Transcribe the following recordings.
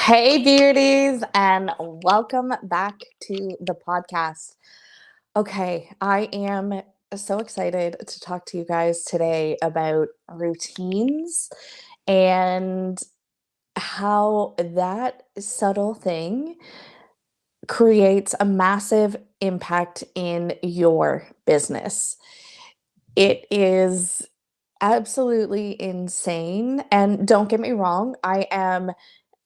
Hey, beauties, and welcome back to the podcast. Okay, I am so excited to talk to you guys today about routines and how that subtle thing creates a massive impact in your business. It is absolutely insane. And don't get me wrong, I am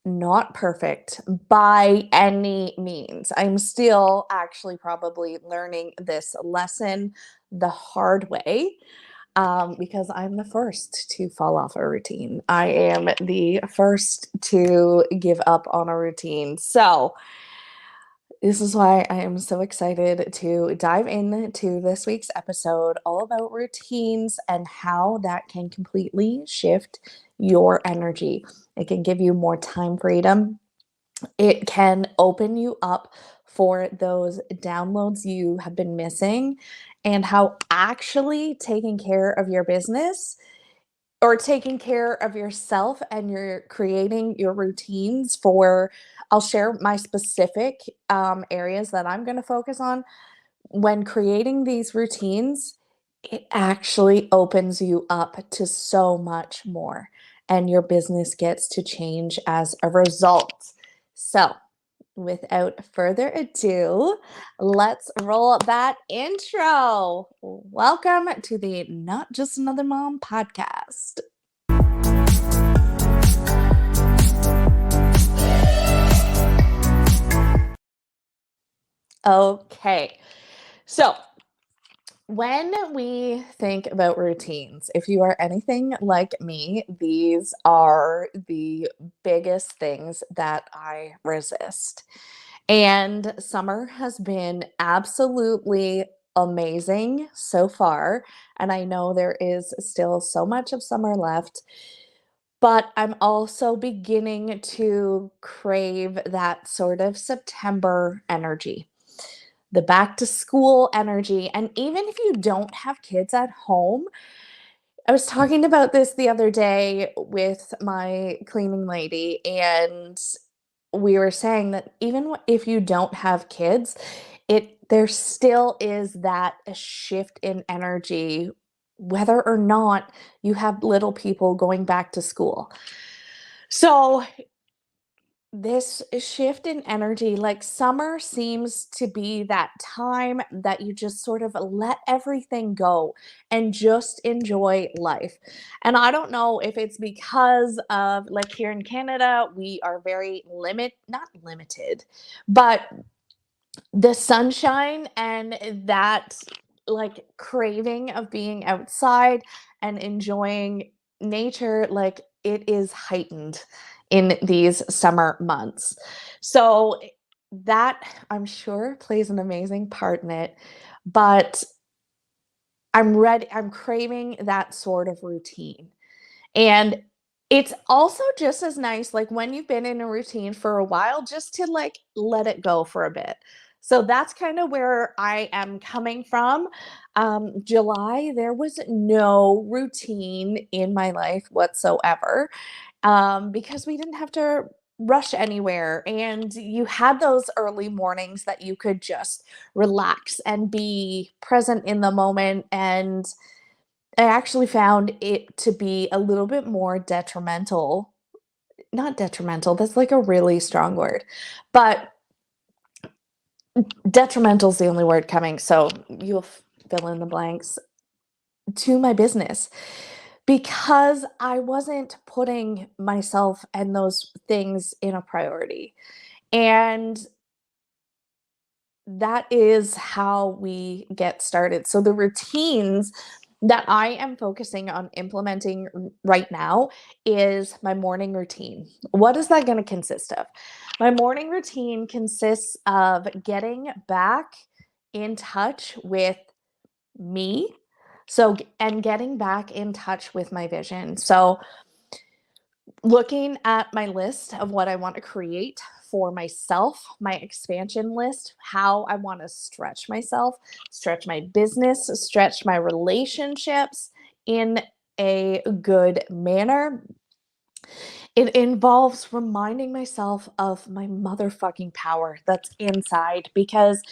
not perfect by any means. I'm still actually probably learning this lesson the hard way, because I'm the first to fall off a routine. I am the first to give up on a routine. So, this is why I am so excited to dive into this week's episode all about routines and how that can completely shift your energy. It can give you more time freedom. It can open you up for those downloads you have been missing, and how actually taking care of your business or taking care of yourself and you're creating your routines for. I'll share my specific areas that I'm going to focus on. When creating these routines, it actually opens you up to so much more, and your business gets to change as a result. So, without further ado, let's roll that intro. Welcome to the Not Just Another Mom podcast. Okay, so when we think about routines, if you are anything like me, these are the biggest things that I resist. And summer has been absolutely amazing so far. And I know there is still so much of summer left, but I'm also beginning to crave that sort of September energy, the back to school energy. And even if you don't have kids at home, I was talking about this the other day with my cleaning lady, and we were saying that even if you don't have kids, there still is that a shift in energy, whether or not you have little people going back to school. So this shift in energy, like summer seems to be that time that you just sort of let everything go and just enjoy life. And I don't know if it's because of, like, here in Canada, we are very not limited, but the sunshine and that, like, craving of being outside and enjoying nature, like, it is heightened in these summer months. So that, I'm sure, plays an amazing part in it, but I'm craving that sort of routine. And it's also just as nice, like, when you've been in a routine for a while, just to, like, let it go for a bit. So that's kind of where I am coming from. July, there was no routine in my life whatsoever, because we didn't have to rush anywhere. And you had those early mornings that you could just relax and be present in the moment. And I actually found it to be a little bit more detrimental. Not detrimental, that's like a really strong word, but detrimental is the only word coming, so you'll fill in the blanks, to my business, because I wasn't putting myself and those things in a priority. And that is how we get started. So the routines that I am focusing on implementing right now is my morning routine. What is that going to consist of? My morning routine consists of getting back in touch with me. And getting back in touch with my vision. So, looking at my list of what I want to create for myself, my expansion list, how I want to stretch myself, stretch my business, stretch my relationships in a good manner. It involves reminding myself of my motherfucking power that's inside, because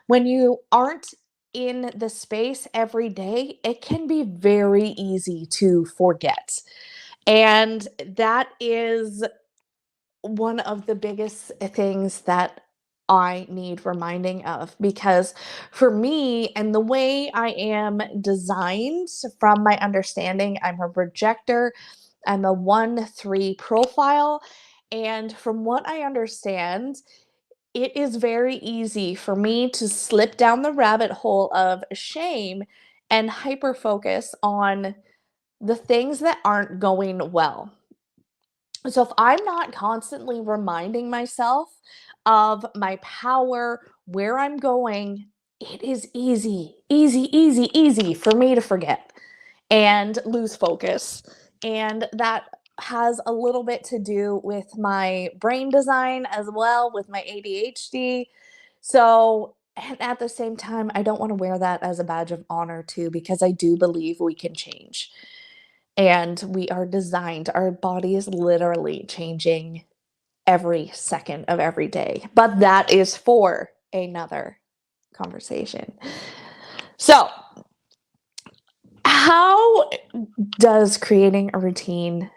when you aren't in the space every day, it can be very easy to forget. And that is one of the biggest things that I need reminding of, because for me and the way I am designed, from my understanding, I'm a projector, I'm a 1-3 profile. And from what I understand, it is very easy for me to slip down the rabbit hole of shame and hyper focus on the things that aren't going well. So if I'm not constantly reminding myself of my power, where I'm going, it is easy for me to forget and lose focus. And that has a little bit to do with my brain design as well, with my ADHD. So, and at the same time, I don't want to wear that as a badge of honor too, because I do believe we can change. And we are designed, our body is literally changing every second of every day. But that is for another conversation. So, how does creating a routine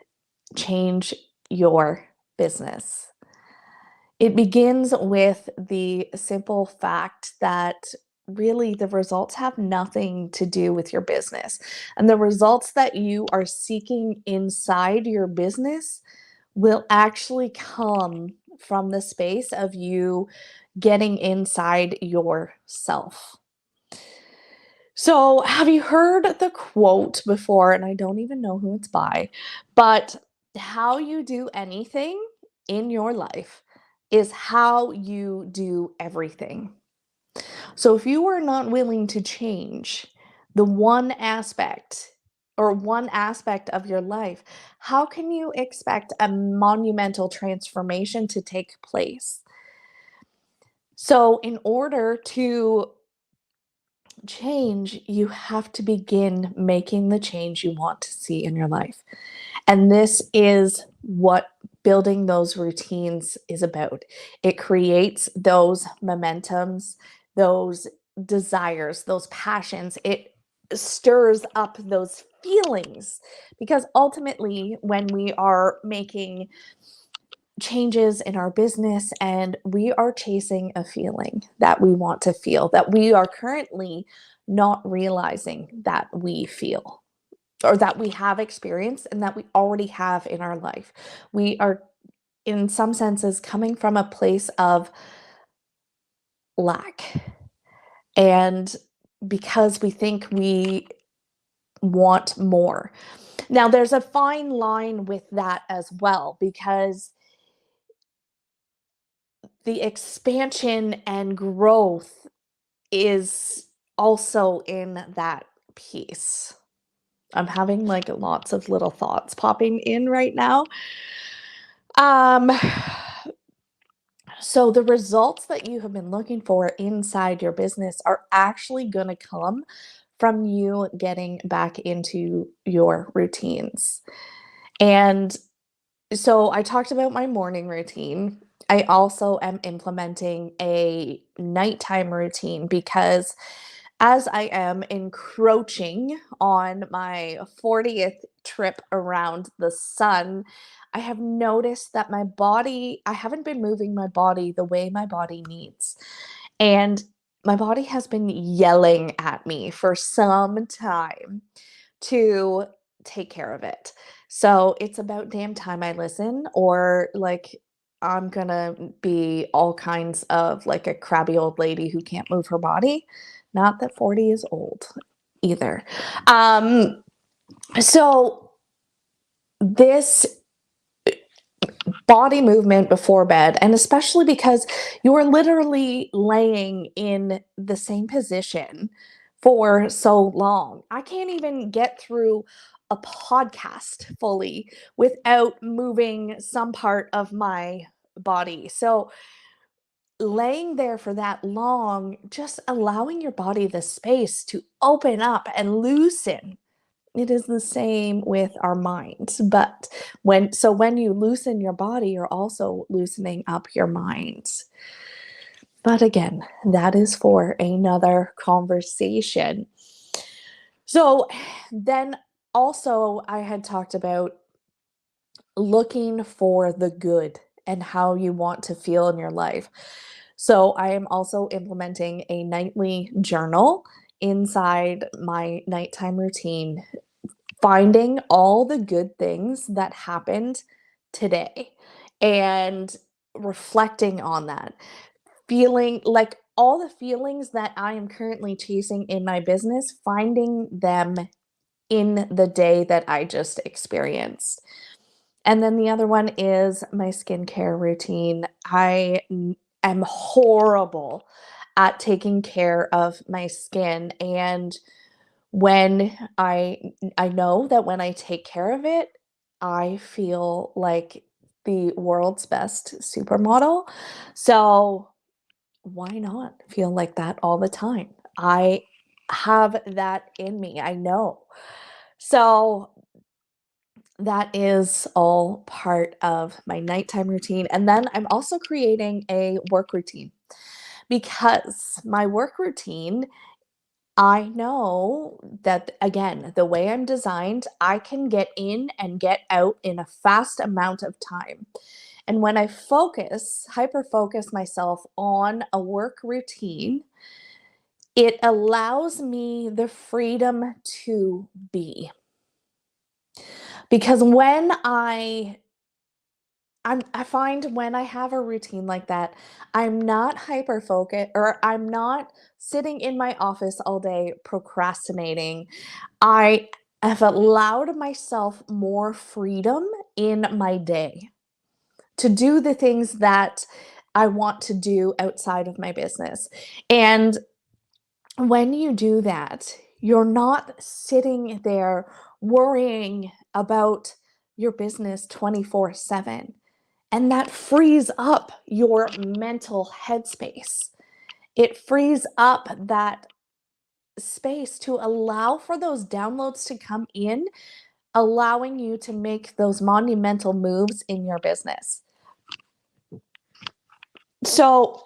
change your business? It begins with the simple fact that really the results have nothing to do with your business. And the results that you are seeking inside your business will actually come from the space of you getting inside yourself. So, have you heard the quote before? And I don't even know who it's by, but how you do anything in your life is how you do everything. So, if you are not willing to change the one aspect of your life, how can you expect a monumental transformation to take place? So, in order to change, you have to begin making the change you want to see in your life. And this is what building those routines is about. It creates those momentums, those desires, those passions. It stirs up those feelings, because ultimately, when we are making changes in our business and we are chasing a feeling that we want to feel, that we are currently not realizing that we feel, or that we have experienced and that we already have in our life. We are, in some senses, coming from a place of lack. And because we think we want more. Now, there's a fine line with that as well, because the expansion and growth is also in that piece. I'm having like lots of little thoughts popping in right now. Um, so the results that you have been looking for inside your business are actually going to come from you getting back into your routines. And so I talked about my morning routine. I also am implementing a nighttime routine, because as I am encroaching on my 40th trip around the sun, I have noticed that I haven't been moving my body the way my body needs. And my body has been yelling at me for some time to take care of it. So it's about damn time I listen, or like I'm gonna be all kinds of like a crabby old lady who can't move her body. Not that 40 is old either. Um, so this body movement before bed, and especially because you're literally laying in the same position for so long. I can't even get through a podcast fully without moving some part of my body. So laying there for that long, just allowing your body the space to open up and loosen It is the same with our mind. But when you loosen your body, you're also loosening up your mind. But again, that is for another conversation. So then also, I had talked about looking for the good and how you want to feel in your life. So I am also implementing a nightly journal inside my nighttime routine, finding all the good things that happened today and reflecting on that, feeling like all the feelings that I am currently chasing in my business, finding them in the day that I just experienced. And then the other one is my skincare routine. Am horrible at taking care of my skin, and when I know that when I take care of it, I feel like the world's best supermodel. So, why not feel like that all the time? I have that in me, I know. So, that is all part of my nighttime routine. And then I'm also creating a work routine because my work routine, I know that again, the way I'm designed, I can get in and get out in a fast amount of time. And when I hyper focus myself on a work routine, it allows me the freedom to be. Because I find when I have a routine like that, I'm not hyper focused or I'm not sitting in my office all day procrastinating. I have allowed myself more freedom in my day to do the things that I want to do outside of my business. And when you do that, you're not sitting there worrying about your business 24/7. And that frees up your mental headspace. It frees up that space to allow for those downloads to come in, allowing you to make those monumental moves in your business. So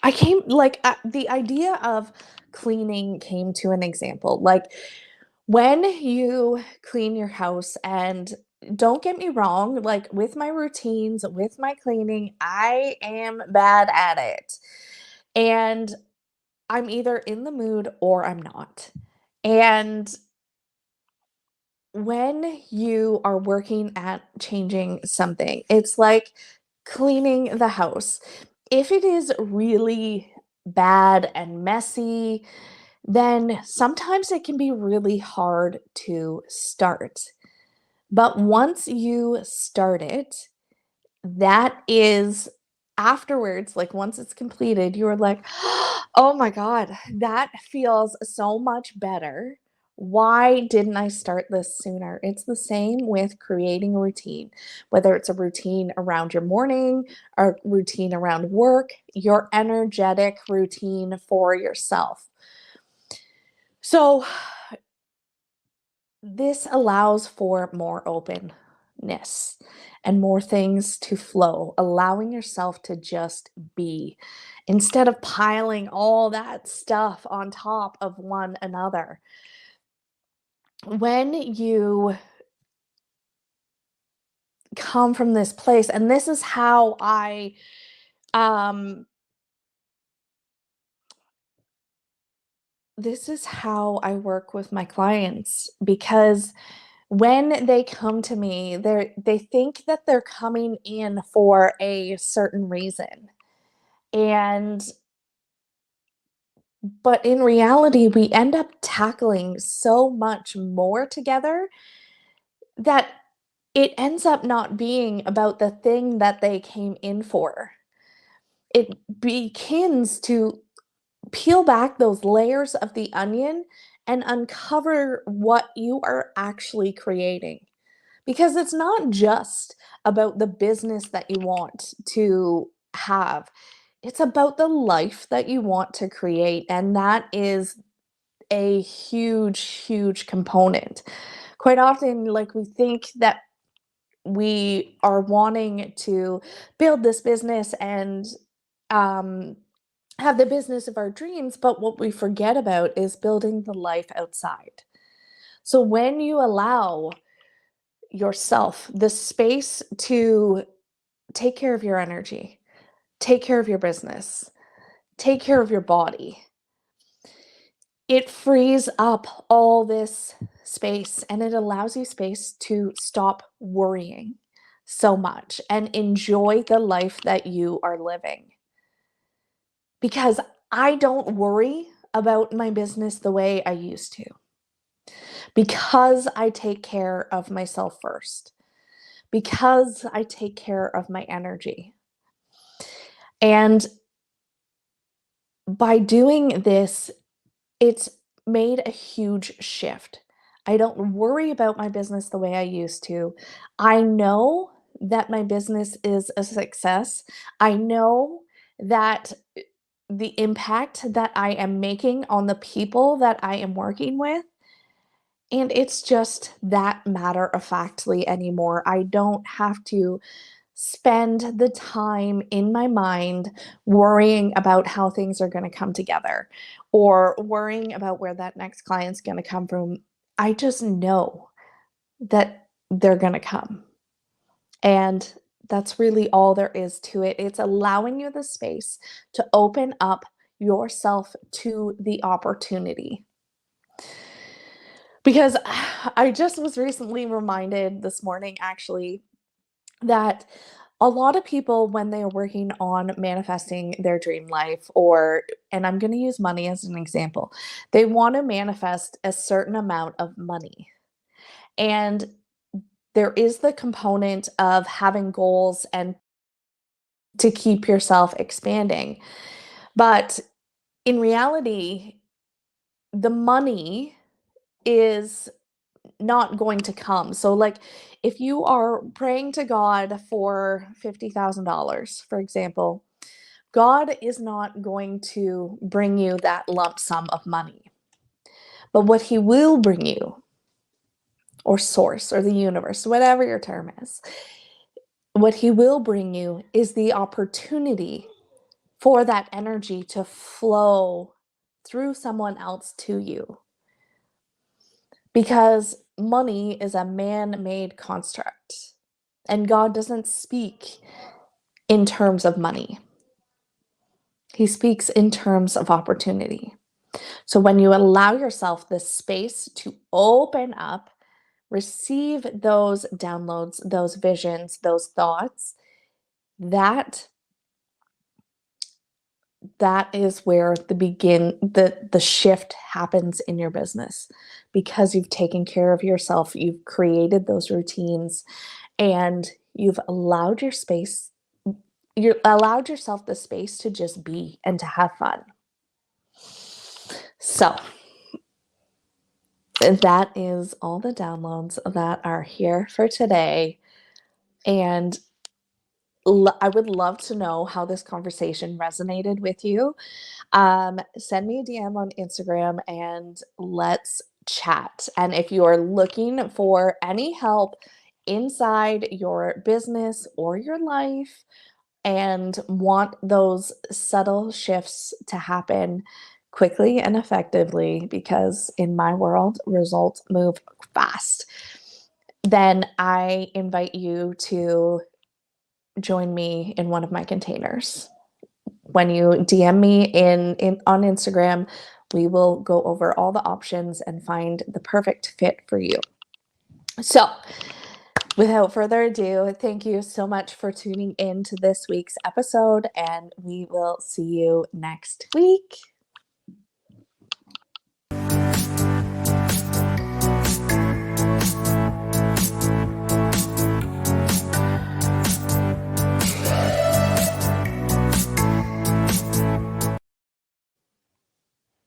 the idea of cleaning came to an example. Like when you clean your house, and don't get me wrong, like with my routines, with my cleaning, I am bad at it. And I'm either in the mood or I'm not. And when you are working at changing something, it's like cleaning the house. If it is really bad and messy, then sometimes it can be really hard to start. But once you start it, that is afterwards, like once it's completed, you're like, oh my God, that feels so much better. Why didn't I start this sooner? It's the same with creating a routine, whether it's a routine around your morning or routine around work, your energetic routine for yourself. So, this allows for more openness and more things to flow, allowing yourself to just be instead of piling all that stuff on top of one another. When you come from this place, and um this is how I work with my clients, because when they come to me, they think that they're coming in for a certain reason. And but in reality, we end up tackling so much more together that it ends up not being about the thing that they came in for. It begins to peel back those layers of the onion and uncover what you are actually creating. Because it's not just about the business that you want to have, it's about the life that you want to create. And that is a huge, huge component. Quite often, like, we think that we are wanting to build this business and um, have the business of our dreams, but what we forget about is building the life outside. So when you allow yourself the space to take care of your energy, take care of your business, take care of your body, it frees up all this space and it allows you space to stop worrying so much and enjoy the life that you are living. Because I don't worry about my business the way I used to, because I take care of myself first, because I take care of my energy. And by doing this, it's made a huge shift. I don't worry about my business the way I used to. I know that my business is a success. I know that the impact that I am making on the people that I am working with, and it's just that matter of factly anymore. I don't have to spend the time in my mind worrying about how things are going to come together or worrying about where that next client's going to come from. I just know that they're going to come. And that's really all there is to it. It's allowing you the space to open up yourself to the opportunity. Because I just was recently reminded this morning, actually, that a lot of people, when they are working on manifesting their dream life, or, and I'm going to use money as an example, they want to manifest a certain amount of money. And there is the component of having goals and to keep yourself expanding. But in reality, the money is not going to come. So, like, if you are praying to God for $50,000, for example, God is not going to bring you that lump sum of money. But what He will bring you, or source, or the universe, whatever your term is, what He will bring you is the opportunity for that energy to flow through someone else to you. Because money is a man-made construct, and God doesn't speak in terms of money. He speaks in terms of opportunity. So when you allow yourself the space to open up, receive those downloads, those visions, those thoughts, that is where the shift happens in your business, because you've taken care of yourself, you've created those routines, and you've allowed you allowed yourself the space to just be and to have fun. So that is all the downloads that are here for today. And I would love to know how this conversation resonated with you. Send me a DM on Instagram and let's chat. And if you are looking for any help inside your business or your life and want those subtle shifts to happen quickly and effectively, because in my world, results move fast, then I invite you to join me in one of my containers. When you DM me on Instagram, we will go over all the options and find the perfect fit for you. So, without further ado, thank you so much for tuning in to this week's episode, and we will see you next week.